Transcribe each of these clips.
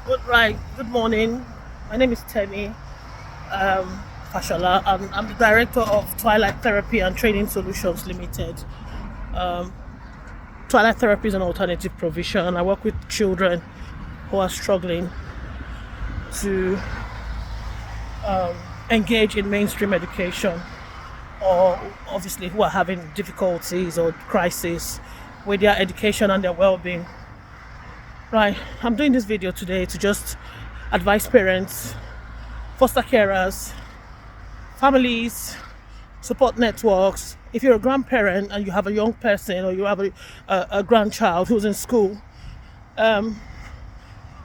Good morning. My name is Temi Fashola. I'm the director of Twilight Therapy and Training Solutions Limited. Um, Twilight Therapy is an alternative provision. I work with children who are struggling to engage in mainstream education, or obviously who are having difficulties or crisis with their education and their well-being. Right, I'm doing this video today to just advise parents, foster carers, families, support networks. If you're a grandparent and you have a young person, or you have a grandchild who's in school,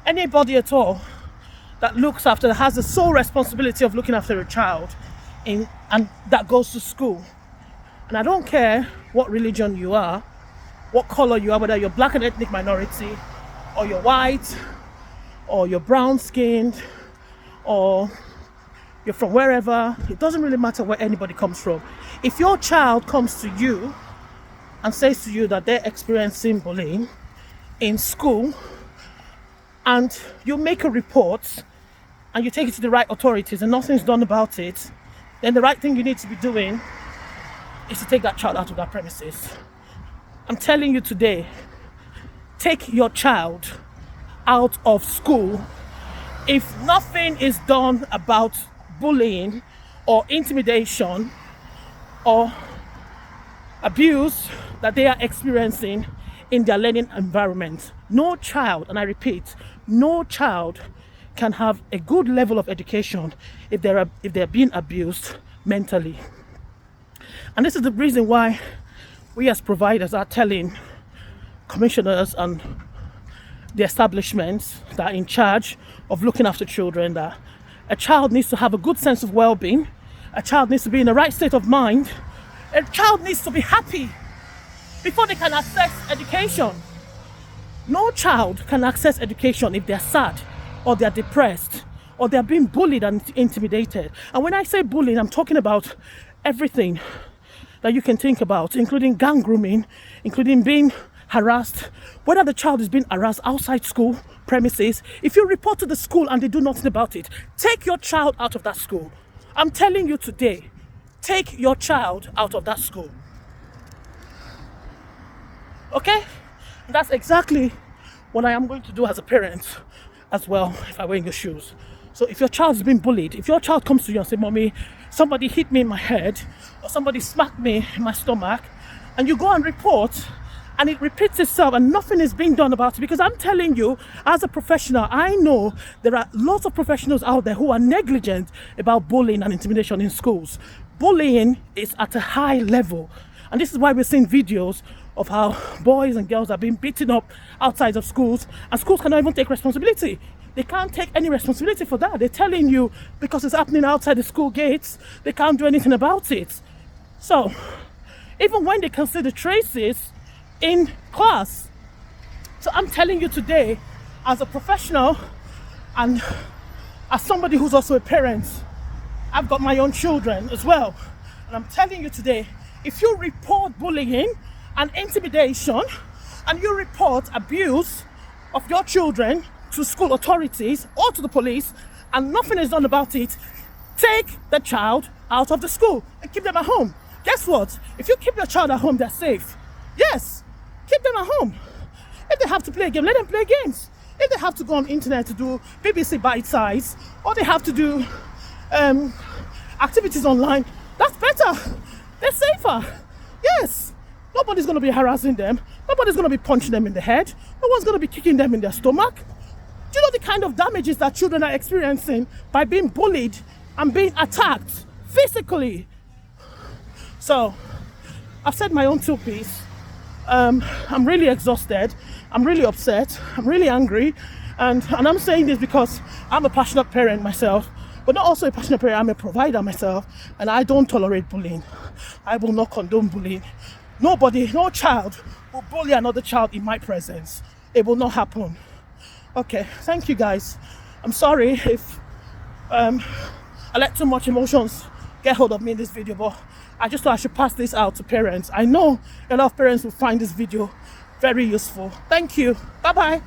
anybody at all that looks after, that has the sole responsibility of looking after a child and that goes to school. And I don't care what religion you are, what color you are, whether you're black and ethnic minority, or you're white, or you're brown skinned, or you're from wherever. It doesn't really matter where anybody comes from. If your child comes to you and says to you that they're experiencing bullying in school, and you make a report and you take it to the right authorities and nothing's done about it, then the right thing you need to be doing is to take that child out of that premises. I'm telling you today, take your child out of school if nothing is done about bullying or intimidation or abuse that they are experiencing in their learning environment. No child, and I repeat, no child can have a good level of education if they're being abused mentally. And this is the reason why we as providers are telling commissioners and the establishments that are in charge of looking after children that a child needs to have a good sense of well-being, a child needs to be in the right state of mind, a child needs to be happy before they can access education. No child can access education if they're sad or they're depressed or they're being bullied and intimidated. And when I say bullying, I'm talking about everything that you can think about, including gang grooming, including being harassed, whether the child is being harassed outside school premises. If you report to the school and they do nothing about it, take your child out of that school. I'm telling you today, take your child out of that school. Okay? That's exactly what I am going to do as a parent as well, if I were in your shoes. So if your child is being bullied, if your child comes to you and say, "Mommy, somebody hit me in my head," or "somebody smacked me in my stomach," and you go and report, and it repeats itself and nothing is being done about it, because I'm telling you, as a professional, I know there are lots of professionals out there who are negligent about bullying and intimidation in schools. Bullying is at a high level, and this is why we're seeing videos of how boys and girls are being beaten up outside of schools, and schools cannot even take responsibility. They can't take any responsibility for that. They're telling you because it's happening outside the school gates, they can't do anything about it. So even when they can see the traces in class. So I'm telling you today, as a professional and as somebody who's also a parent, I've got my own children as well, and I'm telling you today, if you report bullying and intimidation and you report abuse of your children to school authorities or to the police and nothing is done about it, take the child out of the school and keep them at home. Guess what? If you keep your child at home, they're safe. Yes, keep them at home. If they have to play a game, let them play games. If they have to go on the internet to do BBC Bite Size, or they have to do activities online, that's better. They're safer. Yes. Nobody's going to be harassing them. Nobody's going to be punching them in the head. No one's going to be kicking them in their stomach. Do you know the kind of damages that children are experiencing by being bullied and being attacked physically? So, I've said my own two piece. I'm really exhausted. I'm really upset. I'm really angry. And I'm saying this because I'm a passionate parent myself, but not also a passionate parent, I'm a provider myself, and I don't tolerate bullying. I will not condone bullying. Nobody, no child will bully another child in my presence. It will not happen. Okay, thank you guys. I'm sorry if I let too much emotions get hold of me in this video, but I just thought I should pass this out to parents. I know a lot of parents will find this video very useful. Thank you. Bye-bye.